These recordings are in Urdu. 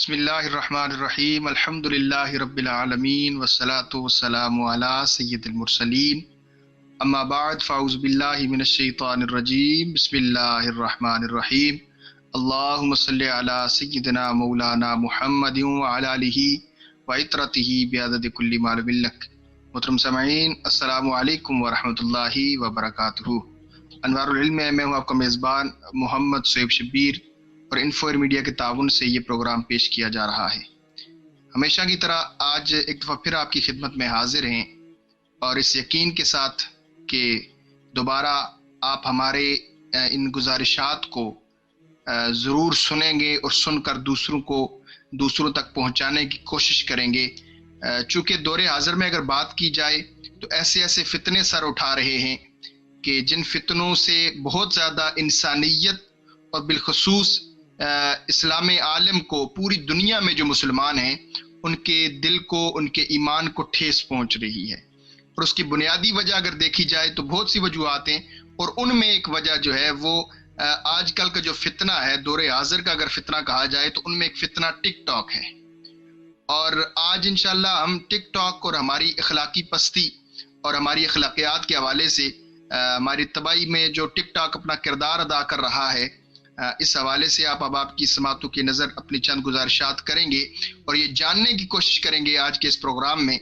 بسم اللہ الرحمن الرحیم الحمد للہ رب العالمین والصلاة والسلام علی سید المرسلین اما بعد فاعوذ باللہ من الشیطان الرجیم بسم اللہ الرحمن الرحیم اللہم صلی علی سیدنا مولانا محمد وعلی آلہ وعطرتہ بعدد کل ما لم لک۔ محترم سامعین السلام علیکم ورحمۃ اللہ وبرکاتہ۔ انوار العلم میں ہوں آپ کا میزبان محمد سعیب شبیر اور انفور میڈیا کے تعاون سے یہ پروگرام پیش کیا جا رہا ہے۔ ہمیشہ کی طرح آج ایک دفعہ پھر آپ کی خدمت میں حاضر ہیں اور اس یقین کے ساتھ کہ دوبارہ آپ ہمارے ان گزارشات کو ضرور سنیں گے اور سن کر دوسروں تک پہنچانے کی کوشش کریں گے۔ چونکہ دور حاضر میں اگر بات کی جائے تو ایسے فتنے سر اٹھا رہے ہیں کہ جن فتنوں سے بہت زیادہ انسانیت اور بالخصوص اسلام عالم کو، پوری دنیا میں جو مسلمان ہیں ان کے دل کو، ان کے ایمان کو ٹھیس پہنچ رہی ہے۔ اور اس کی بنیادی وجہ اگر دیکھی جائے تو بہت سی وجوہات ہیں، اور ان میں ایک وجہ جو ہے وہ آج کل کا جو فتنہ ہے، دور حاضر کا اگر فتنہ کہا جائے تو ان میں ایک فتنہ ٹک ٹاک ہے۔ اور آج انشاءاللہ ہم ٹک ٹاک اور ہماری اخلاقی پستی اور ہماری اخلاقیات کے حوالے سے ہماری تباہی میں جو ٹک ٹاک اپنا کردار ادا کر رہا ہے، اس حوالے سے آپ کی سماعتوں کی نظر اپنی چند گزارشات کریں گے اور یہ جاننے کی کوشش کریں گے آج کے اس پروگرام میں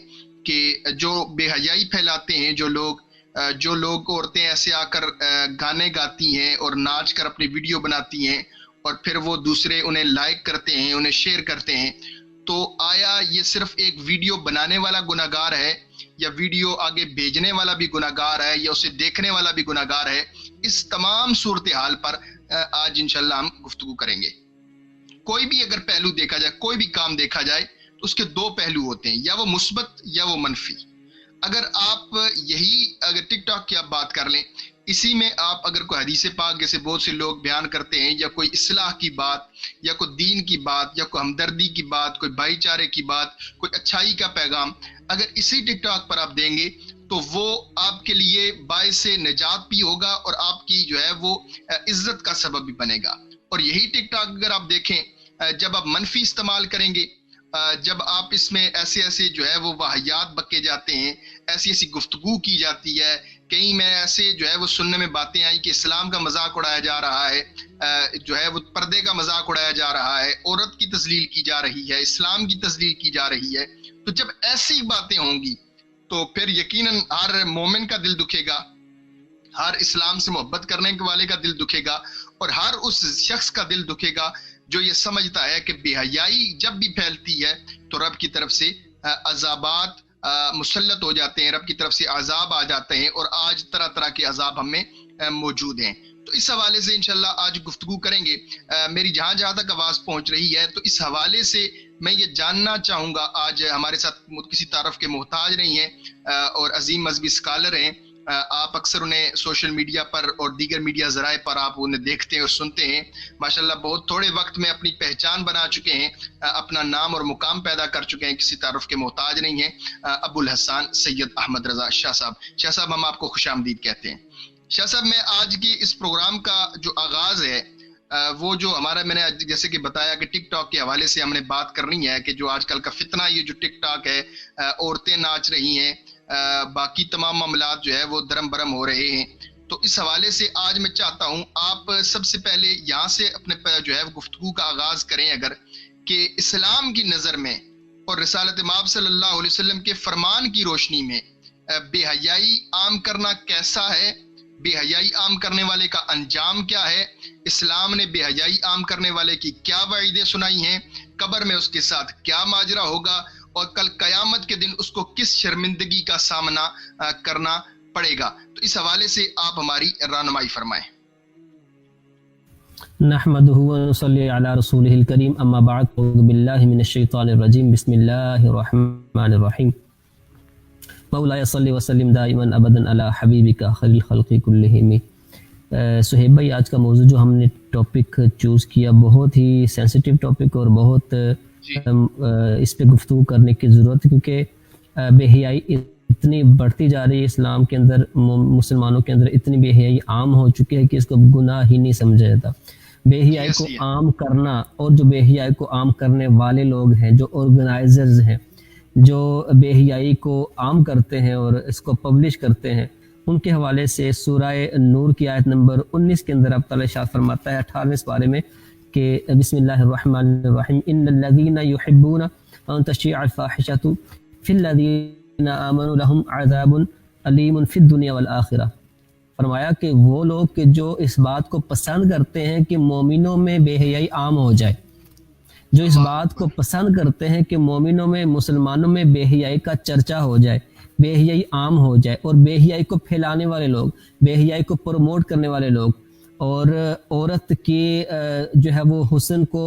کہ جو بے حیائی پھیلاتے ہیں، جو لوگ عورتیں ایسے آ کر گانے گاتی ہیں اور ناچ کر اپنی ویڈیو بناتی ہیں اور پھر وہ دوسرے انہیں لائک کرتے ہیں، انہیں شیئر کرتے ہیں، تو آیا یہ صرف ایک ویڈیو بنانے والا گناہگار ہے یا ویڈیو آگے بھیجنے والا بھی گناہگار ہے یا اسے دیکھنے والا بھی گناہگار ہے؟ اس تمام صورتحال پر آج انشاءاللہ ہم گفتگو کریں گے۔ کوئی بھی اگر پہلو دیکھا جائے، کوئی بھی کام دیکھا جائے تو اس کے دو پہلو ہوتے ہیں، یا وہ مثبت یا وہ منفی۔ اگر ٹک ٹاک کی آپ بات کر لیں، اسی میں آپ اگر کوئی حدیث پاک جیسے بہت سے لوگ بیان کرتے ہیں، یا کوئی اصلاح کی بات یا کوئی دین کی بات یا کوئی ہمدردی کی بات، کوئی بھائی چارے کی بات، کوئی اچھائی کا پیغام اگر اسی ٹک ٹاک پر آپ دیں گے تو وہ آپ کے لیے باعث نجات بھی ہوگا اور آپ کی جو ہے وہ عزت کا سبب بھی بنے گا۔ اور یہی ٹک ٹاک اگر آپ دیکھیں، جب آپ منفی استعمال کریں گے، جب آپ اس میں ایسے جو ہے وہ واہیات بکے جاتے ہیں، ایسی گفتگو کی جاتی ہے، کہیں میں ایسے جو ہے وہ سننے میں باتیں آئی کہ اسلام کا مذاق اڑایا جا رہا ہے، جو ہے وہ پردے کا مذاق اڑایا جا رہا ہے، عورت کی تذلیل کی جا رہی ہے، اسلام کی تذلیل کی جا رہی ہے، تو جب ایسی باتیں ہوں گی تو پھر یقیناً ہر مومن کا دل دکھے گا، ہر اسلام سے محبت کرنے والے کا دل دکھے گا، اور ہر اس شخص کا دل دکھے گا جو یہ سمجھتا ہے کہ بے حیائی جب بھی پھیلتی ہے تو رب کی طرف سے عذابات مسلط ہو جاتے ہیں، رب کی طرف سے عذاب آ جاتے ہیں، اور آج طرح طرح کے عذاب ہم میں موجود ہیں۔ تو اس حوالے سے انشاءاللہ آج گفتگو کریں گے۔ میری جہاں تک آواز پہنچ رہی ہے تو اس حوالے سے میں یہ جاننا چاہوں گا، آج ہمارے ساتھ کسی تعارف کے محتاج نہیں ہیں اور عظیم مذہبی اسکالر ہیں۔ آپ اکثر انہیں سوشل میڈیا پر اور دیگر میڈیا ذرائع پر آپ انہیں دیکھتے ہیں اور سنتے ہیں۔ ماشاءاللہ بہت تھوڑے وقت میں اپنی پہچان بنا چکے ہیں، اپنا نام اور مقام پیدا کر چکے ہیں، کسی تعارف کے محتاج نہیں ہیں۔ ابو الحسن سید احمد رضا شاہ صاحب ہم آپ کو خوش آمدید کہتے ہیں۔ شاہ صاحب، میں آج کی اس پروگرام کا جو آغاز ہے وہ جو ہمارا، میں نے جیسے کہ بتایا کہ ٹک ٹاک کے حوالے سے ہم نے بات کرنی ہے کہ جو آج کل کا فتنہ یہ جو ٹک ٹاک ہے، عورتیں ناچ رہی ہیں، باقی تمام معاملات جو ہے وہ درم برم ہو رہے ہیں، تو اس حوالے سے آج میں چاہتا ہوں آپ سب سے پہلے یہاں سے اپنے جو ہے گفتگو کا آغاز کریں، اگر کہ اسلام کی نظر میں اور رسالت مآب صلی اللہ علیہ وسلم کے فرمان کی روشنی میں بے حیائی عام کرنا کیسا ہے، بے حیائی عام کرنے والے کا انجام کیا ہے، اسلام نے بے حیائی عام کرنے والے کی کیا وعیدیں سنائی ہیں، قبر میں اس کے ساتھ کیا ماجرا ہوگا، اور کل قیامت کے دن اس کو کس شرمندگی کا سامنا کرنا پڑے گا۔ تو اس حوالے سے آپ ہماری رہنمائی فرمائیں۔ نحمدہ ونصلی علی رسولہ الکریم، اما بعد، اعوذ باللہ من الشیطان الرجیم، بسم اللہ الرحمن الرحیم، مولاي صلی وسلم دائما ابدا علی حبیبک خیر الخلق کلہم۔ سہیب بھائی، آج کا موضوع جو ہم نے ٹاپک چوز کیا بہت ہی سینسٹیو ٹاپک اور بہت اس پہ گفتگو کرنے کی ضرورت ہے، کیونکہ بے حیائی اتنی بڑھتی جا رہی ہے اسلام کے اندر، مسلمانوں کے اندر اتنی بے حیائی عام ہو چکی ہے کہ اس کو گناہ ہی نہیں سمجھا جاتا۔ بے حیائی کو عام کرنا، اور جو بے حیائی کو عام کرنے والے لوگ ہیں، جو آرگنائزرز ہیں، جو بے حیائی کو عام کرتے ہیں اور اس کو پبلش کرتے ہیں، ان کے حوالے سے سورہ نور کی آیت نمبر 19 کے اندر اللہ تعالیٰ ارشاد فرماتا ہے 18ویں پارے میں کہ بسم اللہ الرحمن الرحیم ان الذین یحبون ان تشیع الفاحشۃ فی الذین آمنوا لهم عذاب علیم فی الدنیا والآخرہ۔ فرمایا کہ وہ لوگ کہ جو اس بات کو پسند کرتے ہیں کہ مومنوں میں بے حیائی عام ہو جائے، جو اس بات کو پسند کرتے ہیں کہ مومنوں میں، مسلمانوں میں بے حیائی کا چرچا ہو جائے، بے حیائی عام ہو جائے، اور بے حیائی کو پھیلانے والے لوگ، بے حیائی کو پروموٹ کرنے والے لوگ، اور عورت کی جو ہے وہ حسن کو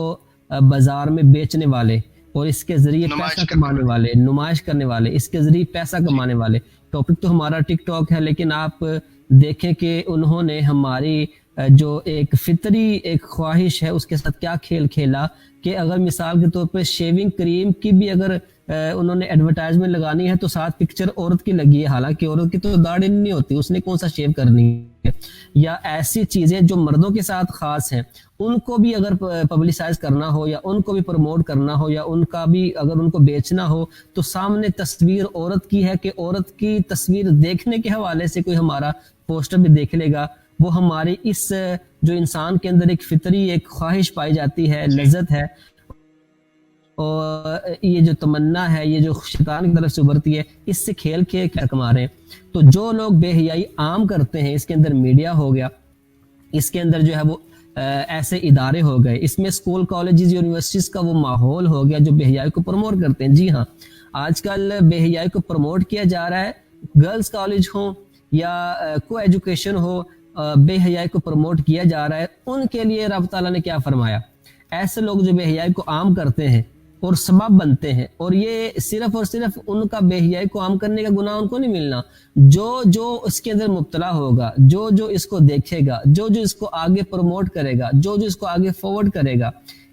بازار میں بیچنے والے اور اس کے ذریعے پیسہ کمانے والے، نمائش کرنے والے، اس کے ذریعے پیسہ کمانے والے۔ ٹاپک تو ہمارا ٹک ٹاک ہے، لیکن آپ دیکھیں کہ انہوں نے ہماری جو ایک فطری ایک خواہش ہے اس کے ساتھ کیا کھیل کھیلا کہ اگر مثال کے طور پہ شیونگ کریم کی بھی اگر انہوں نے ایڈورٹائزمنٹ لگانی ہے تو ساتھ پکچر عورت کی لگی ہے، حالانکہ عورت کی تو داڑھی نہیں ہوتی، اس نے کون سا شیو کرنی ہے۔ یا ایسی چیزیں جو مردوں کے ساتھ خاص ہیں ان کو بھی اگر پبلسائز کرنا ہو یا ان کو بھی پروموٹ کرنا ہو یا ان کا بھی اگر ان کو بیچنا ہو تو سامنے تصویر عورت کی ہے کہ عورت کی تصویر دیکھنے کے حوالے سے کوئی ہمارا پوسٹر بھی دیکھ لے گا، وہ ہماری اس جو انسان کے اندر ایک فطری ایک خواہش پائی جاتی ہے، لذت ہے، اور یہ جو تمنا ہے، یہ جو شیطان کی طرف سے ابھرتی ہے، اس سے کھیل کے کیا کما رہے ہیں۔ تو جو لوگ بے حیائی عام کرتے ہیں، اس کے اندر میڈیا ہو گیا، اس کے اندر جو ہے وہ ایسے ادارے ہو گئے، اس میں اسکول کالجز یونیورسٹیز کا وہ ماحول ہو گیا جو بے حیائی کو پروموٹ کرتے ہیں۔ جی ہاں، آج کل بے حیائی کو پروموٹ کیا جا رہا ہے، گرلز کالج ہوں یا کو ایجوکیشن ہو، بے حیائی کو پروموٹ کیا جا رہا ہے۔ ان کے لیے رب تعالیٰ نے کیا فرمایا؟ ایسے لوگ جو بے حیائی کو عام کرتے ہیں اور سبب بنتے ہیں، اور یہ صرف اور صرف ان کا بے حیائی کو عام کرنے کا گناہ ان کو نہیں ملنا، جو اس کے اندر مبتلا ہوگا، جو اس کو دیکھے گا، جو اس کو آگے پروموٹ کرے گا، جو اس کو آگے فارورڈ کرے گا،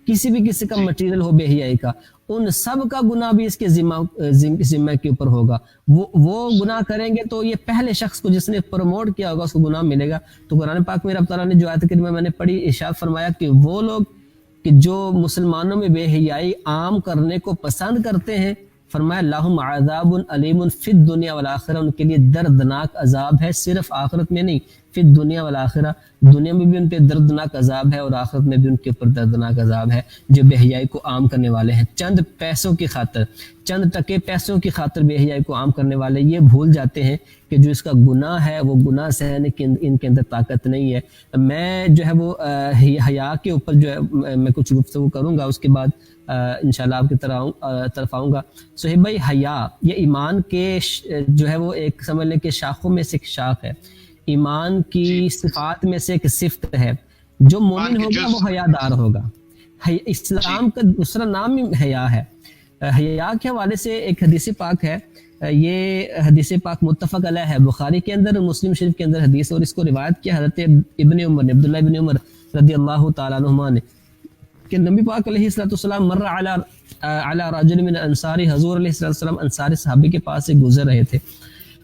کسی کا مٹیریل ہو بے حیائی کا، ان سب کا گناہ بھی اس کے ذمہ کے اوپر ہوگا۔ وہ گناہ کریں گے تو یہ پہلے شخص کو جس نے پروموٹ کیا ہوگا اس کو گناہ ملے گا۔ تو قرآن پاک میں رب تعالیٰ نے جو آیت کریمہ میں نے پڑھی، ارشاد فرمایا کہ وہ لوگ کہ جو مسلمانوں میں بے حیائی عام کرنے کو پسند کرتے ہیں، فرمایا لہم عذاب علیم فی الدنیا والآخرہ، ان کے لیے دردناک عذاب ہے، صرف آخرت میں نہیں، فی الدنیا والآخرہ، دنیا میں بھی ان پہ دردناک عذاب ہے اور آخرت میں بھی ان کے اوپر دردناک عذاب ہے جو بے حیائی کو عام کرنے والے ہیں۔ چند پیسوں کی خاطر، چند ٹکے پیسوں کی خاطر بے حیائی کو عام کرنے والے یہ بھول جاتے ہیں کہ جو اس کا گناہ ہے وہ گناہ سہنے کی ان کے اندر طاقت نہیں ہے۔ میں جو ہے وہ حیا کے اوپر جو ہے میں کچھ گفتگو کروں گا، اس کے بعد انشاءاللہ آپ کی طرف آؤں گا۔ صہیب بھائی، حیا یہ ایمان کے جو ہے وہ ایک سمجھ لیں کہ شاخوں میں سے ایک شاخ ہے، ایمان کی صفات میں سے ایک صفت ہے۔ جو مومن ہوگا وہ حیادار ہوگا۔ اسلام کا دوسرا نام ہی حیا ہے۔ حیا کے حوالے سے ایک حدیث پاک ہے، یہ حدیث پاک متفق علیہ ہے، بخاری کے اندر، مسلم شریف کے اندر حدیث، اور اس کو روایت کیا حضرت ابن عمر نے، عبداللہ ابن عمر رضی اللہ تعالیٰ عنہما نے، کہ نبی پاک علیہ السلام مر علی رجل من انصاری، حضور علیہ السلام انصاری صحابی کے پاس سے گزر رہے تھے،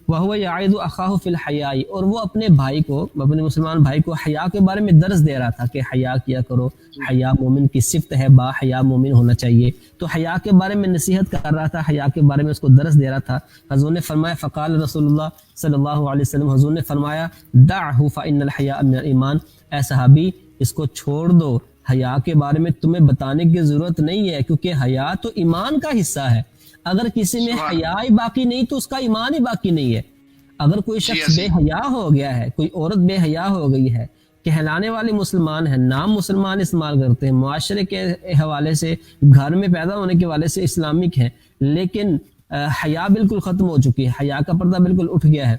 وَهُوَ يَعِظُ أَخَاهُ فِي الْحَيَاءِ، اور وہ اپنے بھائی کو، اپنے مسلمان بھائی کو حیا کے بارے میں درس دے رہا تھا کہ حیا کیا کرو، حیا مومن کی صفت ہے، با حیا مومن ہونا چاہیے۔ تو حیا کے بارے میں نصیحت کر رہا تھا، حیا کے بارے میں اس کو درس دے رہا تھا۔ حضور نے فرمایا، فقال رسول اللہ صلی اللہ علیہ وسلم، حضور نے فرمایا، دعہ فإن الحیاء من الایمان، اے صحابی اس کو چھوڑ دو، حیا کے بارے میں تمہیں بتانے کی ضرورت نہیں ہے، کیونکہ حیا تو ایمان کا حصہ ہے۔ اگر کسی میں حیا ہی باقی نہیں تو اس کا ایمان ہی باقی نہیں ہے۔ اگر کوئی شخص بے حیا ہو گیا ہے، کوئی عورت بے حیا ہو گئی ہے، کہلانے والے مسلمان ہیں، نام مسلمان استعمال کرتے ہیں، معاشرے کے حوالے سے، گھر میں پیدا ہونے کے حوالے سے اسلامک ہیں، لیکن حیا بالکل ختم ہو چکی ہے، حیا کا پردہ بالکل اٹھ گیا ہے،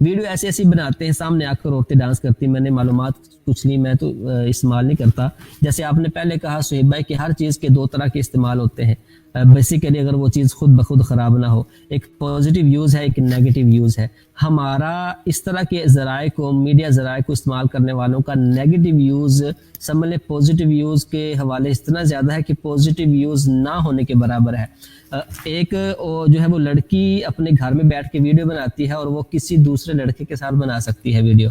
ویڈیو ایسی بناتے ہیں، سامنے آ کر عورتیں ڈانس کرتی، میں نے معلومات کچھ لی، میں تو استعمال نہیں کرتا۔ جیسے آپ نے پہلے کہا صہیب بھائی کہ ہر چیز کے دو طرح کے استعمال ہوتے ہیں، بیسیکلی اگر وہ چیز خود بخود خراب نہ ہو، ایک پازیٹیو یوز ہے، ایک نیگیٹیو یوز ہے۔ ہمارا اس طرح کے ذرائع کو، میڈیا ذرائع کو استعمال کرنے والوں کا نیگیٹیو یوز سمجھ لیں پازیٹیو یوز کے حوالے اتنا زیادہ ہے کہ پازیٹیو یوز نہ ہونے کے برابر ہے۔ ایک جو ہے وہ لڑکی اپنے گھر میں بیٹھ کے ویڈیو بناتی ہے اور وہ کسی دوسرے لڑکے کے ساتھ بنا سکتی ہے ویڈیو،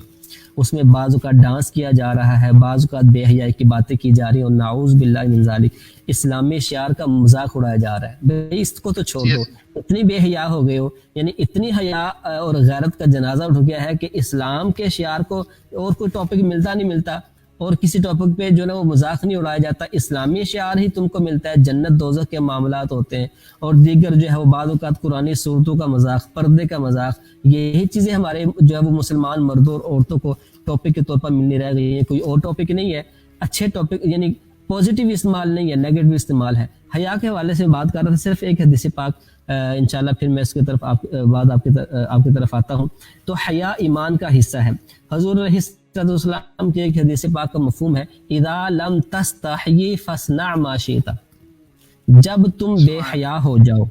اس میں بعض اوقات ڈانس کیا جا رہا ہے، بعض اوقات بے حیائی کی باتیں کی جا رہی ہیں، اور نعوذ باللہ من ذالک اسلامی شعار کا مذاق اڑایا جا رہا ہے. بھائی اس کو تو چھوڑ دو، اتنی بے حیا ہو گئے ہو، یعنی اتنی حیا اور غیرت کا جنازہ اٹھ گیا ہے کہ اسلام کے شعار کو اور کوئی ٹاپک ملتا نہیں ملتا، اور کسی ٹاپک پہ جو ہے نا وہ مذاق نہیں اڑایا جاتا. اسلامی شعار ہی تم کو ملتا ہے، جنت دوزخ کے معاملات ہوتے ہیں، اور دیگر جو ہے وہ بعض اوقات قرآنی صورتوں کا مذاق، پردے کا مذاق، یہی چیزیں ہمارے جو ہے وہ مسلمان مردوں اور عورتوں کو ٹاپک کے طور پر ملنی رہ گئی ہیں. کوئی اور ٹاپک نہیں ہے، اچھے ٹاپک یعنی پازیٹیو استعمال نہیں ہے، نیگیٹو استعمال ہے. حیا کے حوالے سے بات کر رہا تھا، صرف ایک حدیث پاک انشاءاللہ پھر میں اس کی طرف آپ کی طرف آتا ہوں. تو حیا ایمان کا حصہ ہے. حضور علیہ السلام کی ایک حدیث پاک کا مفہوم ہے اذا لم تستحی فاصنع ما شئت. جب تم بے حیا ہو جاؤ،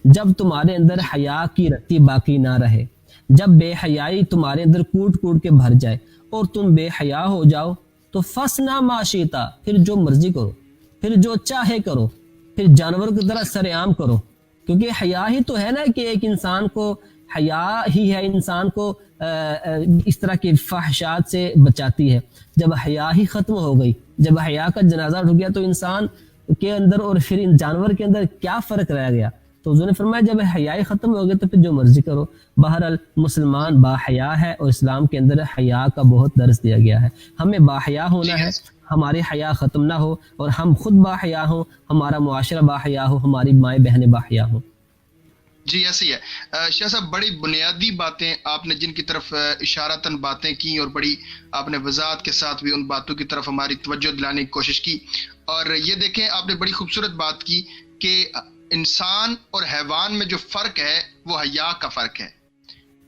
جب تمہارے اندر حیا کی رتی باقی نہ رہے، جب بے حیائی تمہارے اندر کوٹ کوٹ کے بھر جائے اور تم بے حیا ہو جاؤ تو فاصنع ما شئت، پھر جو مرضی کرو، پھر جو چاہے کرو، پھر جانور کی طرح سر عام کرو. کیونکہ حیا ہی تو ہے نا کہ ایک انسان کو، حیا ہی ہے انسان کو اس طرح کی فحشات سے بچاتی ہے. جب حیا ہی ختم ہو گئی، جب حیا کا جنازہ اٹھ گیا تو انسان کے اندر اور پھر ان جانور کے اندر کیا فرق رہ گیا؟ تو حضور نے فرمایا جب حیا ہی ختم ہو گیا تو پھر جو مرضی کرو. بہرحال مسلمان با حیا ہے، اور اسلام کے اندر حیا کا بہت درس دیا گیا ہے. ہمیں با حیا ہونا ہے، ہماری حیا ختم نہ ہو، اور ہم خود با حیا ہوں، ہمارا معاشرہ با حیا ہو، ہماری مائیں بہنیں با حیا ہوں. جی ایسی ہے. شاہ صاحب بڑی بنیادی باتیں آپ نے جن کی طرف اشارتاً باتیں کی، اور بڑی آپ نے وضاحت کے ساتھ بھی ان باتوں کی طرف ہماری توجہ دلانے کی کوشش کی. اور یہ دیکھیں آپ نے بڑی خوبصورت بات کی کہ انسان اور حیوان میں جو فرق ہے وہ حیا کا فرق ہے.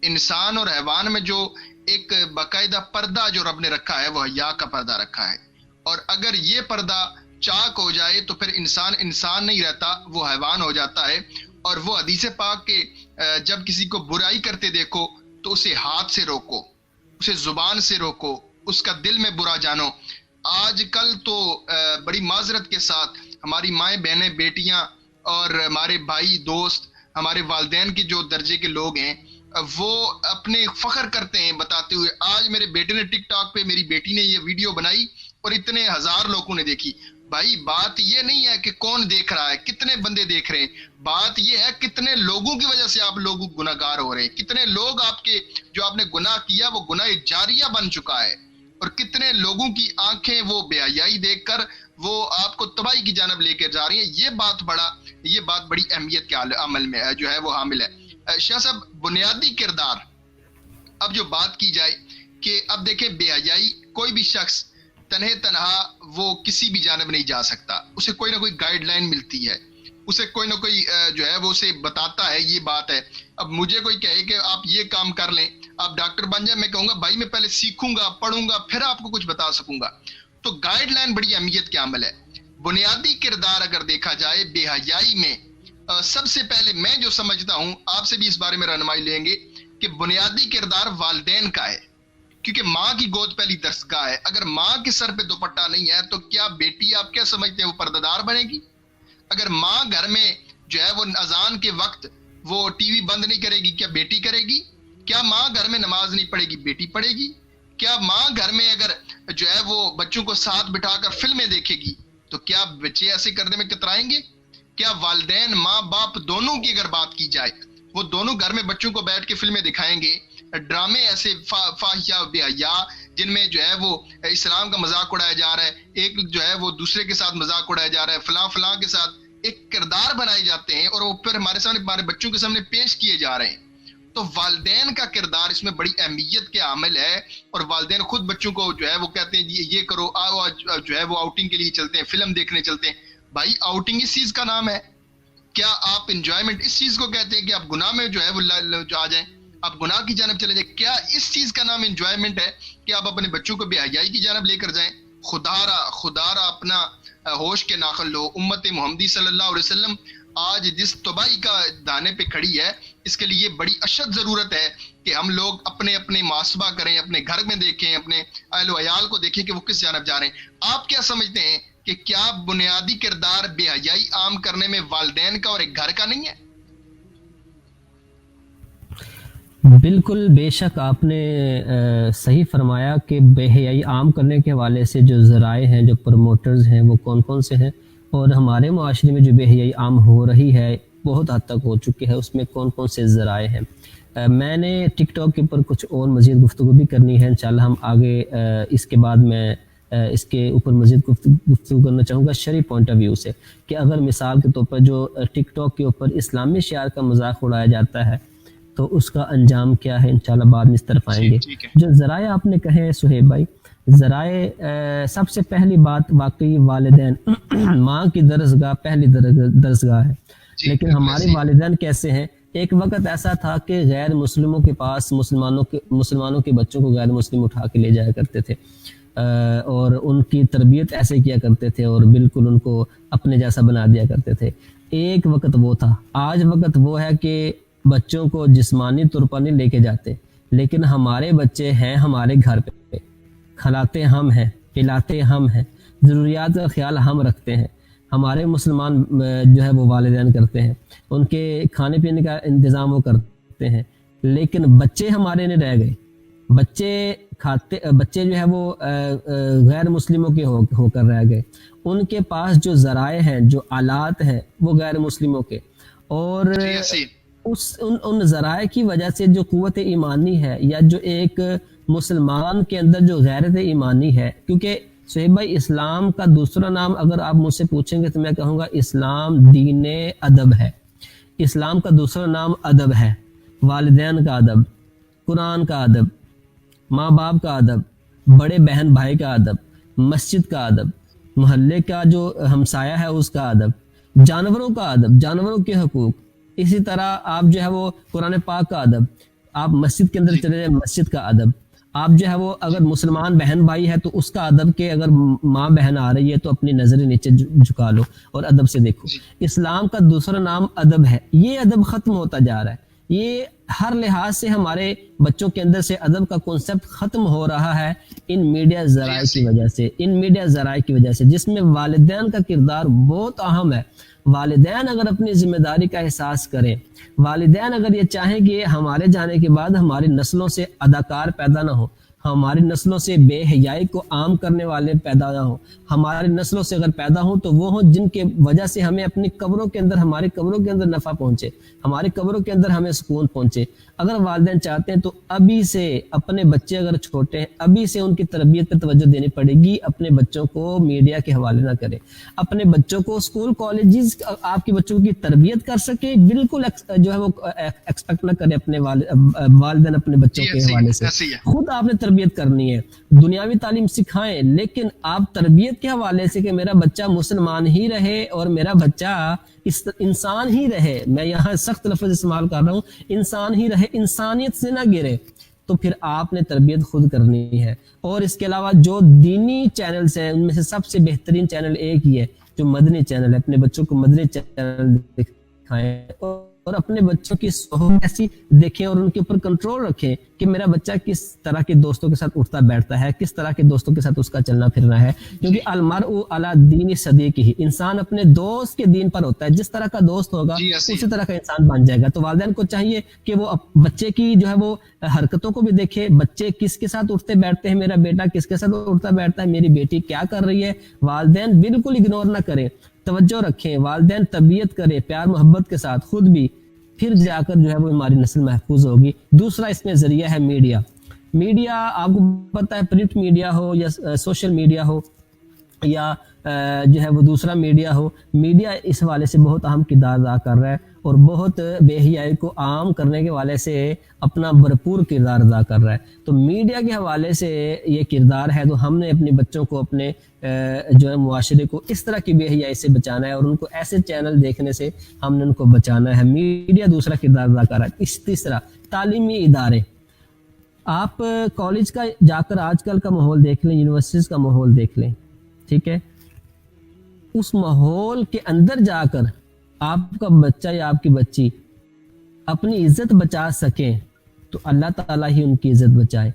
انسان اور حیوان میں جو ایک باقاعدہ پردہ جو رب نے رکھا ہے وہ حیا کا پردہ رکھا ہے. اور اگر یہ پردہ چاک ہو جائے تو پھر انسان نہیں رہتا، وہ حیوان ہو جاتا ہے. اور وہ حدیث پاک کہ جب کسی کو برائی کرتے دیکھو تو اسے ہاتھ سے روکو، اسے زبان سے روکو، اس کا دل میں برا جانو. آج کل تو بڑی معذرت کے ساتھ ہماری مائیں بہنیں بیٹیاں اور ہمارے بھائی دوست، ہمارے والدین کے جو درجے کے لوگ ہیں، وہ اپنے فخر کرتے ہیں بتاتے ہوئے آج میرے بیٹے نے ٹک ٹاک پہ میری بیٹی نے یہ ویڈیو بنائی اور اتنے ہزار لوگوں نے دیکھی. بھائی بات یہ نہیں ہے کہ کون دیکھ رہا ہے، کتنے بندے دیکھ رہے ہیں، بات یہ ہے کتنے لوگوں کی وجہ سے آپ لوگ گناہگار ہو رہے ہیں، کتنے لوگ آپ کے جو آپ نے گناہ کیا وہ گناہ جاریہ بن چکا ہے، اور کتنے لوگوں کی آنکھیں وہ بے حیائی دیکھ کر وہ آپ کو تباہی کی جانب لے کے جا رہی ہیں. یہ بات بڑی اہمیت کے عمل میں جو ہے وہ حامل ہے. شاہ صاحب بنیادی کردار، اب جو بات کی جائے کہ اب دیکھیں بے حیائی، کوئی بھی شخص تنہا وہ کسی بھی جانب نہیں جا سکتا، اسے کوئی نہ کوئی گائیڈ لائن ملتی ہے، اسے کوئی نہ کوئی جو ہے وہ اسے بتاتا ہے یہ بات ہے. اب مجھے کوئی کہے کہ آپ یہ کام کر لیں، آپ ڈاکٹر بن جائیں، میں کہوں گا بھائی میں پہلے سیکھوں گا، پڑھوں گا، پھر آپ کو کچھ بتا سکوں گا. تو گائیڈ لائن بڑی اہمیت کے عمل ہے. بنیادی کردار اگر دیکھا جائے بے حیائی میں، سب سے پہلے میں جو سمجھتا ہوں، آپ سے بھی اس بارے میں رہنمائی لیں گے، کہ بنیادی کردار والدین کا ہے. کیونکہ ماں کی گود پہلی درسگاہ ہے. اگر ماں کے سر پہ دوپٹہ نہیں ہے تو کیا بیٹی آپ کیا سمجھتے ہیں وہ پردہ دار بنے گی؟ اگر ماں گھر میں جو ہے وہ اذان کے وقت وہ ٹی وی بند نہیں کرے گی، کیا بیٹی کرے گی؟ کیا ماں گھر میں نماز نہیں پڑھے گی، بیٹی پڑھے گی؟ کیا ماں گھر میں اگر جو ہے وہ بچوں کو ساتھ بٹھا کر فلمیں دیکھے گی تو کیا بچے ایسے کرنے میں کترائیں گے؟ کیا والدین ماں باپ دونوں کی اگر بات کی جائے، وہ دونوں گھر میں بچوں کو بیٹھ کے فلمیں دکھائیں گے، ڈرامے ایسے فاحشہ بے حیا جن میں جو ہے وہ اسلام کا مذاق اڑایا جا رہا ہے، ایک جو ہے وہ دوسرے کے ساتھ مذاق اڑایا جا رہا ہے، فلاں کے ساتھ ایک کردار بنائے جاتے ہیں اور وہ پھر ہمارے بچوں کے سامنے پیش کیے جا رہے ہیں. تو والدین کا کردار اس میں بڑی اہمیت کے عامل ہے. اور والدین خود بچوں کو جو ہے وہ کہتے ہیں یہ کرو، جو ہے وہ آؤٹنگ کے لیے چلتے ہیں، فلم دیکھنے چلتے ہیں. بھائی آؤٹنگ اس چیز کا نام ہے؟ کیا آپ انجوائمنٹ اس چیز کو کہتے ہیں کہ آپ گناہ میں جو ہے وہ آ جائیں، آپ گناہ کی جانب چلے جائیں؟ کیا اس چیز کا نام انجوائمنٹ ہے کہ آپ اپنے بچوں کو بے حیائی کی جانب لے کر جائیں؟ خدا را اپنا ہوش کے ناخن لو. امت محمدی صلی اللہ علیہ وسلم آج جس تباہی کا دانے پہ کھڑی ہے، اس کے لیے بڑی اشد ضرورت ہے کہ ہم لوگ اپنے محاسبہ کریں، اپنے گھر میں دیکھیں، اپنے اہل و عیال کو دیکھیں کہ وہ کس جانب جا رہے ہیں. آپ کیا سمجھتے ہیں کہ کیا بنیادی کردار بے حیائی عام کرنے میں والدین کا اور ایک گھر کا نہیں ہے؟ بالکل بے شک آپ نے صحیح فرمایا کہ بے حیائی عام کرنے کے حوالے سے جو ذرائع ہیں، جو پروموٹرز ہیں، وہ کون کون سے ہیں، اور ہمارے معاشرے میں جو بے حیائی عام ہو رہی ہے، بہت حد تک ہو چکی ہے، اس میں کون کون سے ذرائع ہیں۔ میں نے ٹک ٹاک کے اوپر کچھ اور مزید گفتگو بھی کرنی ہے، انشاءاللہ ہم آگے اس کے بعد میں اس کے اوپر مزید گفتگو کرنا چاہوں گا شرعی پوائنٹ آف ویو سے، کہ اگر مثال کے طور پر جو ٹک ٹاک کے اوپر اسلامی شعار کا مذاق اڑایا جاتا ہے تو اس کا انجام کیا ہے، انشاءاللہ بعد میں اس طرف آئیں گے۔ جو ذرائع آپ نے کہے ہیں سہیب بھائی، ذرائع سب سے پہلی بات واقعی والدین ماں کی درسگاہ پہلی درسگاہ ہے، لیکن ہمارے والدین کیسے ہیں؟ ایک وقت ایسا تھا کہ غیر مسلموں کے پاس مسلمانوں کے بچوں کو غیر مسلم اٹھا کے لے جایا کرتے تھے، اور ان کی تربیت ایسے کیا کرتے تھے اور بالکل ان کو اپنے جیسا بنا دیا کرتے تھے۔ ایک وقت وہ تھا، آج وقت وہ ہے کہ بچوں کو جسمانی طور پر نہیں لے کے جاتے، لیکن ہمارے بچے ہیں ہمارے گھر پہ، کھلاتے ہم ہیں، پلاتے ہم ہیں، ضروریات کا خیال ہم رکھتے ہیں، ہمارے مسلمان جو ہے وہ والدین کرتے ہیں، ان کے کھانے پینے کا انتظام وہ کرتے ہیں، لیکن بچے ہمارے نہیں رہ گئے، بچے جو ہے وہ غیر مسلموں کے ہو کر رہ گئے، ان کے پاس جو ذرائع ہیں، جو آلات ہیں، وہ غیر مسلموں کے، اور ان ذرائع کی وجہ سے جو قوت ایمانی ہے، یا جو ایک مسلمان کے اندر جو غیرت ایمانی ہے، کیونکہ سہیب بھائی اسلام کا دوسرا نام اگر آپ مجھ سے پوچھیں گے تو میں کہوں گا اسلام دین ادب ہے۔ اسلام کا دوسرا نام ادب ہے، والدین کا ادب، قرآن کا ادب، ماں باپ کا ادب، بڑے بہن بھائی کا ادب، مسجد کا ادب، محلے کا جو ہمسایہ ہے اس کا ادب، جانوروں کا ادب، جانوروں کے حقوق، اسی طرح آپ جو ہے وہ قرآن پاک کا ادب، آپ مسجد کے اندر چلے جائیں مسجد کا ادب، آپ جو ہے وہ اگر مسلمان بہن بھائی ہے تو اس کا ادب کہ اگر ماں بہن آ رہی ہے تو اپنی نظریں نیچے جھکا لو اور ادب سے دیکھو۔ اسلام کا دوسرا نام ادب ہے، یہ ادب ختم ہوتا جا رہا ہے، یہ ہر لحاظ سے ہمارے بچوں کے اندر سے ادب کا کنسپٹ ختم ہو رہا ہے ان میڈیا ذرائع کی وجہ سے، ان میڈیا ذرائع کی وجہ سے، جس میں والدین کا کردار بہت اہم ہے۔ والدین اگر اپنی ذمہ داری کا احساس کریں، والدین اگر یہ چاہیں کہ ہمارے جانے کے بعد ہماری نسلوں سے اداکار پیدا نہ ہو، ہماری نسلوں سے بے حیائی کو عام کرنے والے پیدا نہ ہوں، ہماری نسلوں سے اگر پیدا ہوں تو وہ ہوں جن کے وجہ سے ہمیں اپنی قبروں کے اندر، ہماری قبروں کے اندر نفع پہنچے، ہماری قبروں کے اندر ہمیں سکون پہنچے۔ اگر والدین چاہتے ہیں تو ابھی سے اپنے بچے اگر چھوٹے ہیں، ابھی سے ان کی تربیت پر توجہ دینی پڑے گی، اپنے بچوں کو میڈیا کے حوالے نہ کریں، اپنے بچوں کو اسکول کالجز آپ کے بچوں کی تربیت کر سکے، بالکل جو ہے وہ ایکسپیکٹ نہ کرے اپنے والدین اپنے بچوں کے حوالے سے، خود آپ نے تربیت کرنی ہے، دنیاوی تعلیم سکھائیں، لیکن آپ تربیت کے حوالے سے کہ میرا بچہ مسلمان ہی رہے اور میرا بچہ انسان ہی رہے، میں یہاں سخت لفظ استعمال کر رہا ہوں، انسان ہی رہے، انسانیت سے نہ گرے، تو پھر آپ نے تربیت خود کرنی ہے۔ اور اس کے علاوہ جو دینی چینلز ہیں ان میں سے سب سے بہترین چینل ایک ہی ہے جو مدنی چینل ہے، اپنے بچوں کو مدنی چینل دکھائیں اور اپنے بچوں کی صحبت ایسی دیکھیں اور ان کے اوپر کنٹرول رکھیں کہ میرا بچہ کس طرح کے دوستوں کے ساتھ اٹھتا بیٹھتا ہے، کس طرح کے دوستوں کے ساتھ اس کا چلنا پھرنا ہے، کیونکہ المرء علی دین صدیقہ، انسان اپنے دوست کے دین پر ہوتا ہے، جس طرح کا دوست ہوگا اسی طرح کا انسان بن جائے گا۔ تو والدین کو چاہیے کہ وہ بچے کی جو ہے وہ حرکتوں کو بھی دیکھے، بچے کس کے ساتھ اٹھتے بیٹھتے ہیں، میرا بیٹا کس کے ساتھ اٹھتا بیٹھتا ہے، میری بیٹی کیا کر رہی ہے، والدین بالکل اگنور نہ کریں، توجہ رکھیں، والدین تربیت کریں پیار محبت کے ساتھ، خود بھی، پھر جا کر جو ہے وہ ہماری نسل محفوظ ہوگی۔ دوسرا اس میں ذریعہ ہے میڈیا۔ میڈیا آپ کو پتہ ہے، پرنٹ میڈیا ہو یا سوشل میڈیا ہو یا جو ہے وہ دوسرا میڈیا ہو، میڈیا اس حوالے سے بہت اہم کردار ادا کر رہا ہے اور بہت بے حیائی کو عام کرنے کے حوالے سے اپنا بھرپور کردار ادا کر رہا ہے۔ تو میڈیا کے حوالے سے یہ کردار ہے، تو ہم نے اپنے بچوں کو، اپنے جو ہے معاشرے کو اس طرح کی بے حیائی سے بچانا ہے اور ان کو ایسے چینل دیکھنے سے ہم نے ان کو بچانا ہے۔ میڈیا دوسرا کردار ادا کر رہا ہے۔ تیسرا تعلیمی ادارے، آپ کالج کا جا کر آج کل کا ماحول دیکھ لیں، یونیورسٹیز کا ماحول دیکھ لیں، ٹھیک ہے، اس ماحول کے اندر جا کر آپ کا بچہ یا آپ کی بچی اپنی عزت بچا سکیں تو اللہ تعالیٰ ہی ان کی عزت بچائے،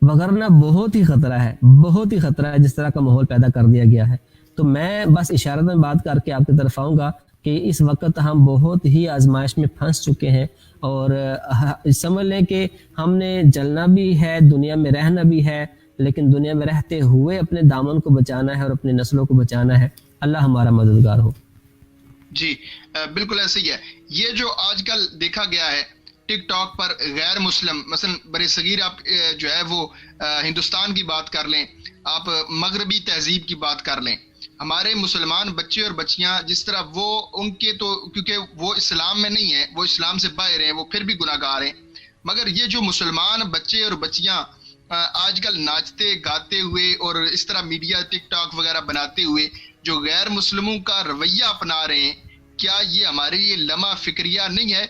وگرنہ بہت ہی خطرہ ہے، بہت ہی خطرہ ہے جس طرح کا ماحول پیدا کر دیا گیا ہے۔ تو میں بس اشارت میں بات کر کے آپ کی طرف آؤں گا کہ اس وقت ہم بہت ہی آزمائش میں پھنس چکے ہیں، اور سمجھ لیں کہ ہم نے جلنا بھی ہے، دنیا میں رہنا بھی ہے، لیکن دنیا میں رہتے ہوئے اپنے دامن کو بچانا ہے اور اپنے نسلوں کو بچانا ہے۔ اللہ ہمارا مددگار ہو۔ جی بالکل ایسے ہی ہے۔ یہ جو آج کل دیکھا گیا ہے ٹک ٹاک پر غیر مسلم، مثلا بر صغیر آپ جو ہے وہ ہندوستان کی بات کر لیں، آپ مغربی تہذیب کی بات کر لیں، ہمارے مسلمان بچے اور بچیاں جس طرح وہ ان کے تو کیونکہ وہ اسلام میں نہیں ہیں، وہ اسلام سے باہر ہیں، وہ پھر بھی گناہ گار ہیں، مگر یہ جو مسلمان بچے اور بچیاں آج کل ناچتے گاتے ہوئے اور اس طرح میڈیا ٹک ٹاک وغیرہ بناتے ہوئے جو غیر مسلموں کا رویہ اپنا رہے ہیں، کیا یہ ہمارے لیے لمحہ فکریہ نہیں ہے؟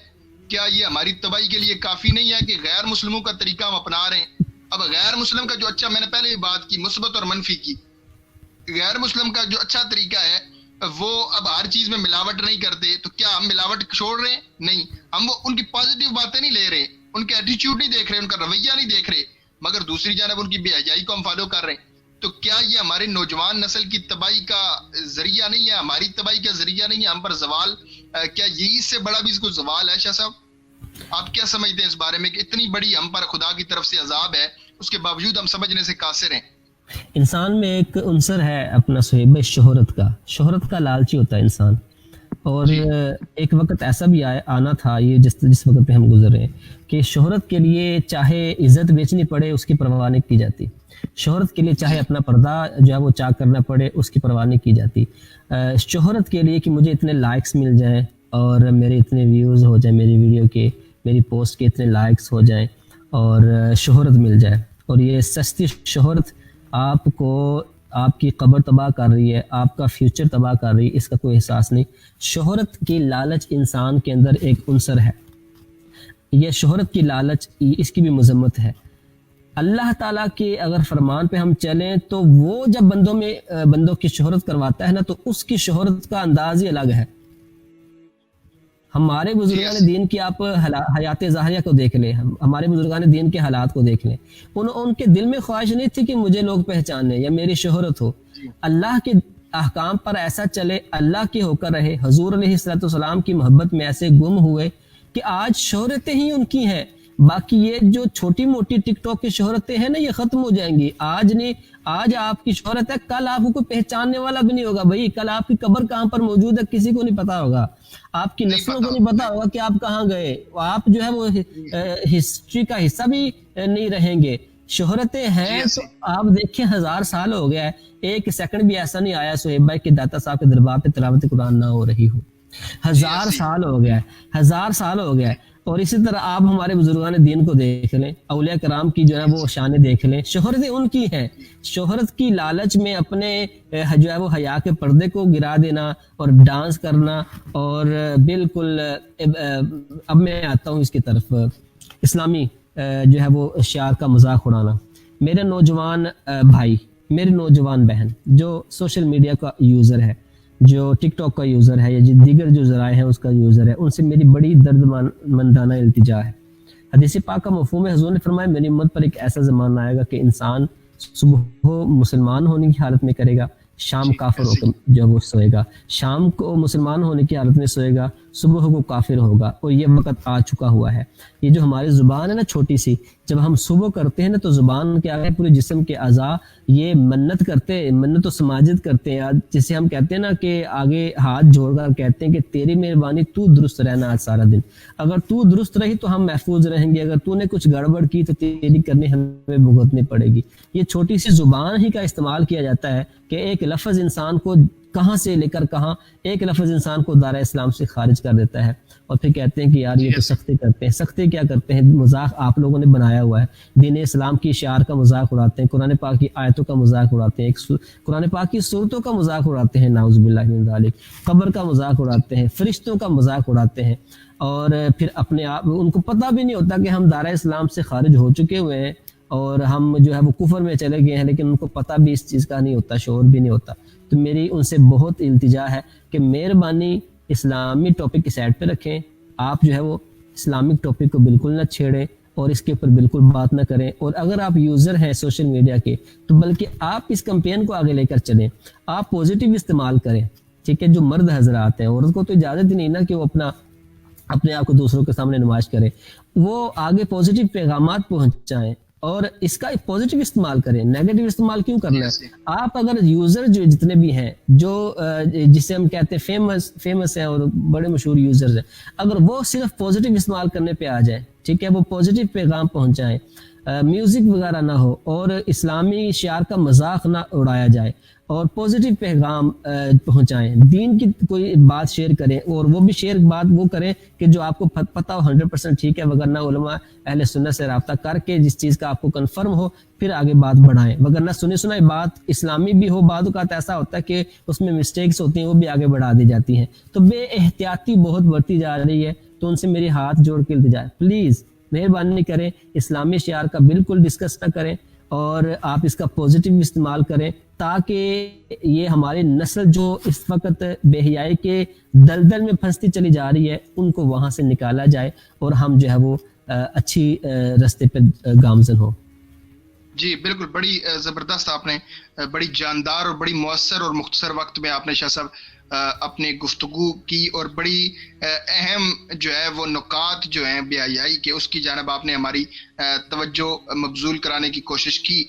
کیا یہ ہماری تباہی کے لیے کافی نہیں ہے کہ غیر مسلموں کا طریقہ ہم اپنا رہے ہیں؟ اب غیر مسلم کا جو اچھا، میں نے پہلے بھی بات کی مثبت اور منفی کی، غیر مسلم کا جو اچھا طریقہ ہے وہ اب ہر چیز میں ملاوٹ نہیں کرتے، تو کیا ہم ملاوٹ چھوڑ رہے ہیں؟ نہیں، ہم وہ ان کی پازیٹیو باتیں نہیں لے رہے، ان کے ایٹیچیوڈ نہیں دیکھ رہے، ان کا رویہ نہیں دیکھ رہے، مگر دوسری جانب ان کی بے حیائی کو ہم فالو کر رہے ہیں۔ تو کیا یہ ہمارے نوجوان نسل کی تباہی کا ذریعہ نہیں ہے، ہماری تباہی کا ذریعہ نہیں ہے، ہم پر زوال، کیا یہی اس سے بڑا بھی اس کو زوال ہے؟ شاہ صاحب آپ کیا سمجھتے ہیں اس بارے میں کہ اتنی بڑی ہم پر خدا کی طرف سے عذاب ہے، اس کے باوجود ہم سمجھنے سے قاصر ہیں؟ انسان میں ایک عنصر ہے اپنا صہیب، شہرت کا لالچی ہوتا ہے انسان، اور ایک وقت ایسا بھی آنا تھا، یہ جس وقت پہ ہم گزر رہے ہیں، کہ شہرت کے لیے چاہے عزت بیچنی پڑے اس کی پرواہ نہیں کی جاتی، شہرت کے لیے چاہے اپنا پردہ جو ہے وہ چاک کرنا پڑے اس کی پرواہ نہیں کی جاتی، شہرت کے لیے کہ مجھے اتنے لائکس مل جائیں اور میرے اتنے ویوز ہو جائیں، میری ویڈیو کے، میری پوسٹ کے اتنے لائکس ہو جائیں اور شہرت مل جائے، اور یہ سستی شہرت آپ کو آپ کی قبر تباہ کر رہی ہے، آپ کا فیوچر تباہ کر رہی ہے، اس کا کوئی احساس نہیں۔ شہرت کی لالچ انسان کے اندر ایک عنصر ہے، یہ شہرت کی لالچ، اس کی بھی مذمت ہے۔ اللہ تعالیٰ کے اگر فرمان پہ ہم چلیں تو وہ جب بندوں کی شہرت کرواتا ہے نا، تو اس کی شہرت کا انداز ہی الگ ہے۔ ہمارے بزرگان دین کی آپ حیات ظاہریہ کو دیکھ لیں، ہمارے بزرگان دین کے حالات کو دیکھ لیں، ان کے دل میں خواہش نہیں تھی کہ مجھے لوگ پہچانے یا میری شہرت ہو، اللہ کے احکام پر ایسا چلے، اللہ کے ہو کر رہے، حضور علیہ الصلوۃ والسلام کی محبت میں ایسے گم ہوئے کہ آج شہرتیں ہی ان کی ہیں، باقی یہ جو چھوٹی موٹی ٹک ٹاک کی شہرتیں ہیں نا، یہ ختم ہو جائیں گی۔ آج آپ کی شہرت ہے، کل آپ کو کوئی پہچاننے والا بھی نہیں ہوگا بھائی، کل آپ کی قبر کہاں پر موجود ہے کسی کو نہیں پتا ہوگا، آپ کی نسلوں کو نہیں پتا ہوگا کہ آپ کہاں گئے، آپ جو ہے وہ ہسٹری کا حصہ بھی نہیں رہیں گے۔ شہرتیں ہیں تو آپ دیکھیں 1000 سال ہو گیا ہے، ایک سیکنڈ بھی ایسا نہیں آیا سہیب بھائی کہ داتا صاحب کے دربار پہ تلاوت قرآن نہ ہو رہی ہو، 1000 سال ہو گیا ہے، 1000 سال ہو گیا ہے۔ اور اسی طرح آپ ہمارے بزرگان دین کو دیکھ لیں، اولیاء کرام کی جو ہے وہ شانیں دیکھ لیں، شہرتیں ان کی ہیں، شہرت کی لالچ میں اپنے جو ہے وہ حیا کے پردے کو گرا دینا اور ڈانس کرنا، اور بالکل اب میں آتا ہوں اس کی طرف، اسلامی جو ہے وہ شعار کا مذاق اڑانا۔ میرے نوجوان بھائی، میری نوجوان بہن جو سوشل میڈیا کا یوزر ہے، جو ٹک ٹاک کا یوزر ہے یا دیگر جو ذرائع ہیں اس کا یوزر ہے، ان سے میری بڑی درد مندانہ التجا ہے۔ حدیث پاک کا مفہوم ہے، حضور نے فرمایا میری امت پر ایک ایسا زمانہ آئے گا کہ انسان صبح مسلمان ہونے کی حالت میں کرے گا، شام کافر ہو کر جو وہ سوئے گا، شام کو مسلمان ہونے کی حالت میں سوئے گا، صبح کو کافر ہوگا، اور یہ وقت آ چکا ہوا ہے۔ یہ جو ہماری زبان ہے نا چھوٹی سی، جب ہم صبح کرتے ہیں نا تو زبان کے آگے پورے جسم کے اعضاء یہ منت کرتے ہیں، منت و سماجت کرتے ہیں، جسے ہم کہتے ہیں نا کہ آگے ہاتھ جوڑ کر کہتے ہیں کہ تیری مہربانی تو درست رہنا آج سارا دن، اگر تو درست رہی تو ہم محفوظ رہیں گے، اگر تو نے کچھ گڑبڑ کی تو تیری کرنی ہمیں بھگتنی پڑے گی۔ یہ چھوٹی سی زبان ہی کا استعمال کیا جاتا ہے کہ ایک لفظ انسان کو کہاں سے لے کر کہاں، ایک لفظ انسان کو دائرہ اسلام سے خارج کر دیتا ہے، اور پھر کہتے ہیں کہ یار یہ تو سختی کرتے ہیں۔ سختی کیا کرتے ہیں؟ مذاق آپ لوگوں نے بنایا ہوا ہے، دین اسلام کی شعار کا مذاق اڑاتے ہیں، قرآن پاک کی آیتوں کا مذاق اڑاتے ہیں، قرآن پاک کی صورتوں کا مذاق اڑاتے ہیں، نعوذ باللہ من ذالک، قبر کا مذاق اڑاتے ہیں، فرشتوں کا مذاق اڑاتے ہیں، اور پھر اپنے آپ ان کو پتہ بھی نہیں ہوتا کہ ہم دائرہ اسلام سے خارج ہو چکے ہوئے ہیں اور ہم جو ہے وہ کفر میں چلے گئے ہیں، لیکن ان کو پتہ بھی اس چیز کا نہیں ہوتا، شعور بھی نہیں ہوتا۔ تو میری ان سے بہت التجا ہے کہ مہربانی اسلامی ٹاپک کی سائڈ پہ رکھیں، آپ جو ہے وہ اسلامک ٹاپک کو بالکل نہ چھیڑیں اور اس کے اوپر بالکل بات نہ کریں، اور اگر آپ یوزر ہیں سوشل میڈیا کے تو بلکہ آپ اس کمپین کو آگے لے کر چلیں، آپ پوزیٹیو استعمال کریں، ٹھیک ہے, جو مرد حضرات ہیں, عورت کو تو اجازت ہی نہیں نا کہ وہ اپنے آپ کو دوسروں کے سامنے نمائش کرے, وہ آگے پازیٹیو پیغامات پہنچائیں اور اس کا پازیٹیو استعمال کریں, نیگیٹو استعمال کیوں کرنا ہے. آپ اگر یوزر جو جتنے بھی ہیں, جو جسے ہم کہتے ہیں فیمس ہیں اور بڑے مشہور یوزرز ہیں, اگر وہ صرف پازیٹیو استعمال کرنے پہ آ جائیں, ٹھیک ہے, وہ پازیٹیو پیغام پہنچائیں, میوزک وغیرہ نہ ہو اور اسلامی شعار کا مذاق نہ اڑایا جائے, اور پازیٹیو پیغام پہنچائیں, دین کی کوئی بات شیئر کریں, اور وہ بھی شیئر بات وہ کریں کہ جو آپ کو پتہ ہو 100% ٹھیک ہے, وگرنہ علماء اہل سنت سے رابطہ کر کے جس چیز کا آپ کو کنفرم ہو پھر آگے بات بڑھائیں, وگرنہ سنی سنائی بات اسلامی بھی ہو, بعض اوقات ایسا ہوتا ہے کہ اس میں مسٹیکس ہوتی ہیں, وہ بھی آگے بڑھا دی جاتی ہیں, تو بے احتیاطی بہت بڑھتی جا رہی ہے. تو ان سے میری ہاتھ جوڑ کے التجا ہے, پلیز مہربانی کریں اسلامی شعار کا بالکل ڈسکس نہ کریں, اور آپ اس کا پازیٹیو استعمال کریں تاکہ یہ ہماری نسل جو اس وقت بے حیائی کے دلدل میں پھنستی چلی جا رہی ہے ان کو وہاں سے نکالا جائے اور ہم جو ہے وہ اچھی راستے پہ گامزن ہو. جی بالکل, بڑی زبردست آپ نے بڑی جاندار اور بڑی مؤثر اور مختصر وقت میں آپ نے شاہ صاحب اپنی گفتگو کی, اور بڑی اہم جو ہے وہ نکات جو ہیں بے حیائی کے اس کی جانب آپ نے ہماری توجہ مبذول کرانے کی کوشش کی.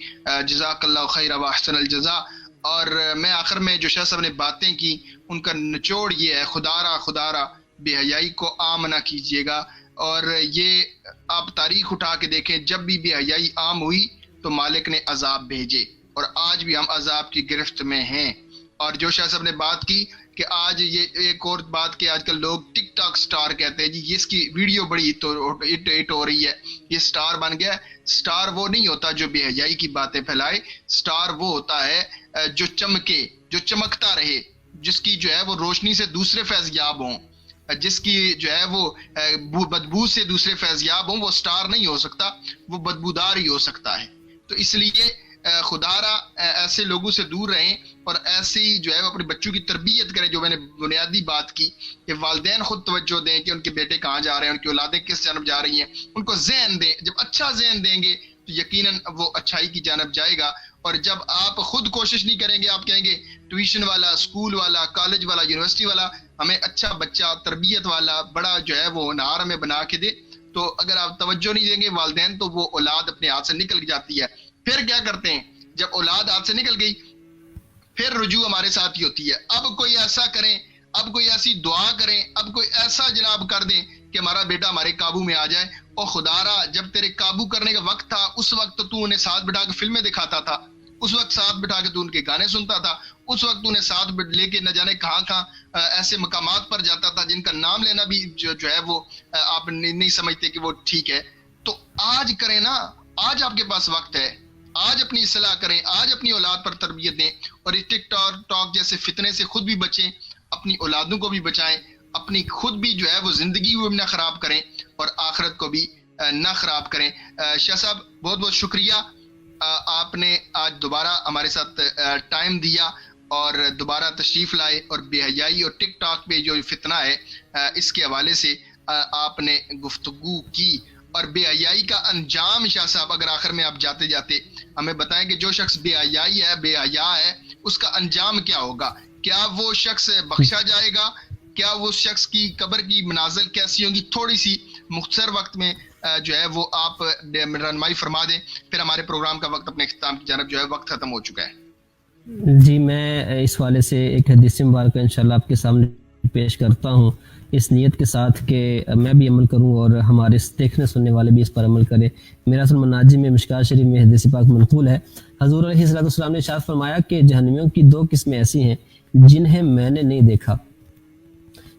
جزاک اللہ خیر و احسن الجزا. اور میں آخر میں جو شاہ صاحب نے باتیں کی ان کا نچوڑ یہ ہے, خدا را بے حیائی کو عام نہ کیجیے گا. اور یہ آپ تاریخ اٹھا کے دیکھیں, جب بھی بے حیائی عام ہوئی تو مالک نے عذاب بھیجے, اور آج بھی ہم عذاب کی گرفت میں ہیں. اور جو شاہ صاحب نے بات کی کہ آج یہ ایک اور بات کہ آج کل لوگ ٹک ٹاک سٹار کہتے ہیں, جی اس کی ویڈیو بڑی ہٹ ہو رہی ہے, یہ سٹار بن گیا. سٹار وہ نہیں ہوتا جو بے حیائی کی باتیں پھیلائے, سٹار وہ ہوتا ہے جو چمکے, جو چمکتا رہے, جس کی جو ہے وہ روشنی سے دوسرے فیضیاب ہوں, جس کی جو ہے وہ بدبو سے دوسرے فیضیاب ہوں. وہ سٹار نہیں ہو سکتا, وہ بدبودار ہی ہو سکتا ہے. تو اس لیے خدا را ایسے لوگوں سے دور رہیں, اور ایسی جو ہے وہ اپنے بچوں کی تربیت کریں. جو میں نے بنیادی بات کی کہ والدین خود توجہ دیں کہ ان کے بیٹے کہاں جا رہے ہیں, ان کی اولادیں کس جانب جا رہی ہیں, ان کو ذہن دیں. جب اچھا ذہن دیں گے تو یقیناً وہ اچھائی کی جانب جائے گا. اور جب آپ خود کوشش نہیں کریں گے, آپ کہیں گے ٹیوشن والا, اسکول والا, کالج والا, یونیورسٹی والا ہمیں اچھا بچہ تربیت والا بڑا جو ہے وہ ہنار ہمیں بنا کے دے, تو اگر آپ توجہ نہیں دیں گے والدین تو وہ اولاد اپنے ہاتھ سے نکل جاتی ہے. پھر کیا کرتے ہیں, جب اولاد ہاتھ سے نکل گئی پھر رجوع ہمارے ساتھ ہی ہوتی ہے. اب کوئی ایسا کریں, اب کوئی ایسی دعا کریں, اب کوئی ایسا جناب کر دیں کہ ہمارا بیٹا ہمارے قابو میں آ جائے. اور خدا را جب تیرے قابو کرنے کا وقت تھا اس وقت تو انہیں ساتھ بٹھا کے فلمیں دکھاتا تھا, اس وقت ساتھ بٹھا کے تو ان کے گانے سنتا تھا, اس وقت انہیں ساتھ لے کے نہ جانے کہاں کہاں ایسے مقامات پر جاتا تھا جن کا نام لینا بھی جو ہے وہ آپ نہیں سمجھتے کہ وہ ٹھیک ہے. تو آج کریں نا, آج آپ کے پاس وقت ہے, آج اپنی اصلاح کریں, آج اپنی اولاد پر تربیت دیں, اور اس ٹک ٹاک جیسے فتنے سے خود بھی بچیں, اپنی اولادوں کو بھی بچائیں, اپنی خود بھی جو ہے وہ زندگی کو بھی نہ خراب کریں اور آخرت کو بھی نہ خراب کریں. شاہ صاحب بہت بہت شکریہ, آپ نے آج دوبارہ ہمارے ساتھ ٹائم دیا اور دوبارہ تشریف لائے, اور بے حیائی اور ٹک ٹاک پہ جو فتنہ ہے اس کے حوالے سے آپ نے گفتگو کی. اور بے حیائی کا انجام شاہ صاحب اگر آخر میں آپ جاتے جاتے ہمیں بتائیں کہ جو شخص بے حیائی ہے, بے حیا ہے, اس کا انجام کیا ہوگا؟ کیا وہ شخص بخشا جائے گا؟ کیا وہ شخص کی قبر کی منازل کیسی ہوں گی؟ تھوڑی سی مختصر وقت میں جو ہے وہ آپ رہنمائی فرما دیں, پھر ہمارے پروگرام کا وقت اپنے اختتام کی جانب جو ہے وقت ختم ہو چکا ہے. جی میں اس والے سے ایک حدیث مبارکہ انشاءاللہ آپ کے سامنے پیش کرتا ہوں, اس نیت کے ساتھ کہ میں بھی عمل کروں اور ہمارے دیکھنے سننے والے بھی اس پر عمل کریں. میرا اصل مناجی میں مشکات شریف میں حدیث پاک منقول ہے, حضور علیہ الصلوۃ والسلام نے ارشاد فرمایا کہ جہنمیوں کی دو قسمیں ایسی ہیں جنہیں میں نے نہیں دیکھا,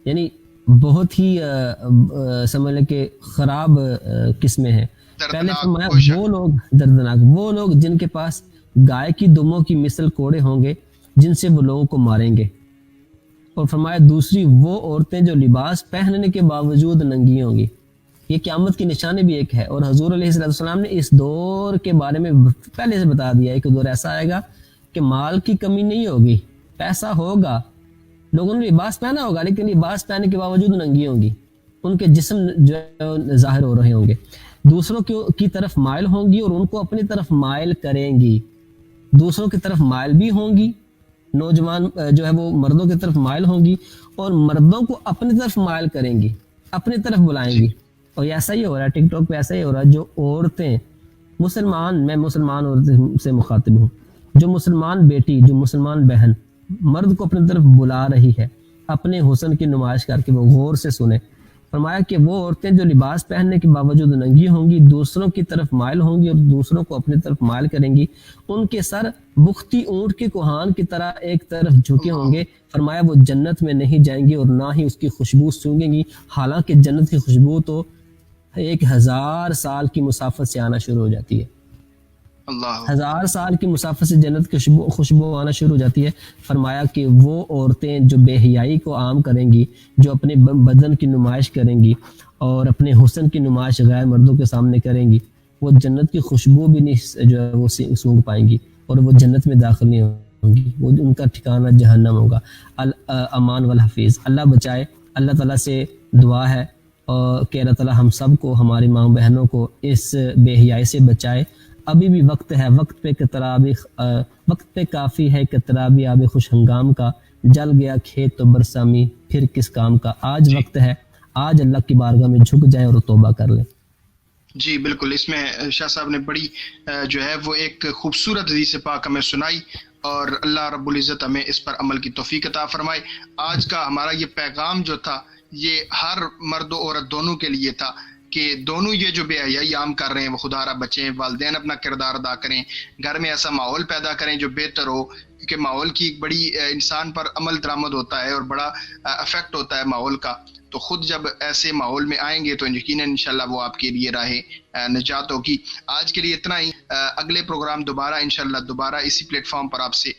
یعنی بہت ہی سمجھ لیں کہ خراب قسمیں ہیں. پہلے فرمایا وہ لوگ دردناک, وہ لوگ جن کے پاس گائے کی دموں کی مثل کوڑے ہوں گے جن سے وہ لوگوں کو ماریں گے. اور فرمایا دوسری وہ عورتیں جو لباس پہننے کے باوجود ننگی ہوں گی. یہ قیامت کی نشانی بھی ایک ہے, اور حضور علیہ السلام نے اس دور کے بارے میں پہلے سے بتا دیا ہے کہ دور ایسا آئے گا کہ مال کی کمی نہیں ہوگی, پیسہ ہوگا, لوگوں نے لباس پہنا ہوگا لیکن لباس پہننے کے باوجود ننگی ہوں گی, ان کے جسم جو ظاہر ہو رہے ہوں گے, دوسروں کی طرف مائل ہوں گی اور ان کو اپنی طرف مائل کریں گی, دوسروں کی طرف مائل بھی ہوں گی نوجوان جو ہے وہ مردوں کی طرف مائل ہوں گی اور مردوں کو اپنی طرف مائل کریں گی، اپنی طرف بلائیں گی. اور ایسا ہی ہو رہا ہے ٹک ٹاک پہ، ایسا ہی ہو رہا ہے. جو عورتیں میں مسلمان عورتوں سے مخاطب ہوں، جو مسلمان بیٹی، جو مسلمان بہن مرد کو اپنی طرف بلا رہی ہے اپنے حسن کی نمائش کر کے، وہ غور سے سنیں. فرمایا کہ وہ عورتیں جو لباس پہننے کے باوجود ننگی ہوں گی، دوسروں کی طرف مائل ہوں گی اور دوسروں کو اپنی طرف مائل کریں گی، ان کے سر بختی اونٹ کے کوہان کی طرح ایک طرف جھکے ہوں گے. فرمایا وہ جنت میں نہیں جائیں گی اور نہ ہی اس کی خوشبو سونگیں گی، حالانکہ جنت کی خوشبو تو 1000 سال کی مسافت سے آنا شروع ہو جاتی ہے. 1000 سال کی مسافت سے جنت کی خوشبو آنا شروع ہو جاتی ہے. فرمایا کہ وہ عورتیں جو بے حیائی کو عام کریں گی، جو اپنے بدن کی نمائش کریں گی اور اپنے حسن کی نمائش غیر مردوں کے سامنے کریں گی، وہ جنت کی خوشبو بھی نہیں جو ہے وہ سونگ پائیں گی اور وہ جنت میں داخل نہیں ہوں گی، وہ ان کا ٹھکانہ جہنم ہوگا. الامان والحفیظ. اللہ بچائے. اللہ تعالیٰ سے دعا ہے اور کہ اللہ تعالیٰ ہم سب کو، ہماری ماں بہنوں کو اس بے حیائی سے بچائے. ابھی بھی وقت ہے، وقت پہ کافی ہے کترابی آب خوش ہنگام کا، جل گیا کھیت تو برسامی پھر کس کام کا. آج وقت ہے، آج اللہ کی بارگاہ میں جھک جائیں اور توبہ کر لیں. جی بالکل. اس میں شاہ صاحب نے بڑی جو ہے وہ ایک خوبصورت حدیث پاک ہمیں سنائی اور اللہ رب العزت ہمیں اس پر عمل کی توفیق عطا فرمائے. آج کا ہمارا یہ پیغام جو تھا یہ ہر مرد و عورت دونوں کے لیے تھا کہ دونوں یہ جو بے حیائی عام کر رہے ہیں وہ خدا را بچیں، والدین اپنا کردار ادا کریں، گھر میں ایسا ماحول پیدا کریں جو بہتر ہو، کیونکہ ماحول کی ایک بڑی انسان پر عمل درآمد ہوتا ہے اور بڑا افیکٹ ہوتا ہے ماحول کا. تو خود جب ایسے ماحول میں آئیں گے تو یقیناً انشاءاللہ وہ آپ کے لیے راہ نجات ہوگی. آج کے لیے اتنا ہی. اگلے پروگرام دوبارہ انشاءاللہ دوبارہ اسی پلیٹ فارم پر آپ سے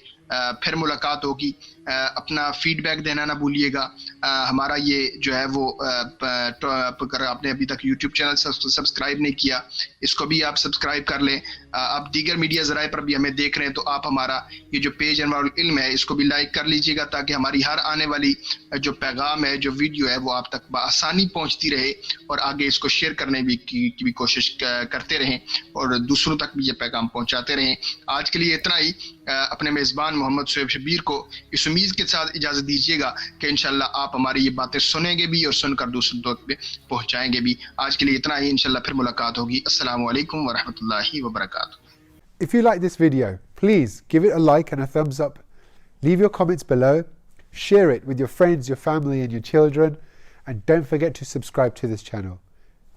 پھر ملاقات ہوگی. اپنا فیڈ بیک دینا نہ بھولیے گا. ہمارا یہ جو ہے وہ اگر آپ نے ابھی تک یوٹیوب چینل سبسکرائب نہیں کیا اس کو بھی آپ سبسکرائب کر لیں. آپ دیگر میڈیا ذرائع پر بھی ہمیں دیکھ رہے ہیں تو آپ ہمارا یہ جو پیج انوار العلم ہے اس کو بھی لائک کر لیجیے گا تاکہ ہماری ہر آنے والی جو پیغام ہے، جو ویڈیو ہے، وہ آپ تک بآسانی پہنچتی رہے اور آگے اس کو شیئر کرنے کی بھی کوشش کرتے رہیں اور دوسروں تک بھی یہ پیغام پہنچاتے رہیں. آج کے لیے اتنا ہی. اپنے میزبان محمد شعیب شبیر کو اس امید کے ساتھ اجازت دیجیے گا کہ انشاءاللہ آپ ہماری یہ باتیں سنیں گے بھی اور سن کر دوسروں تک بھی پہنچائیں گے بھی. آج کے لیے اتنا ہی. انشاءاللہ پھر ملاقات ہوگی. السلام علیکم ورحمۃ اللہ وبرکاتہ. If you like this video, please give it a like and a thumbs up. Leave your comments below. Share it with your friends, your family and your children. And don't forget to subscribe to this channel.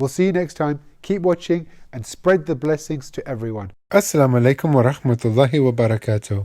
We'll see you next time. Keep watching and spread the blessings to everyone. Assalamu alaikum wa rahmatullahi wa barakatuh.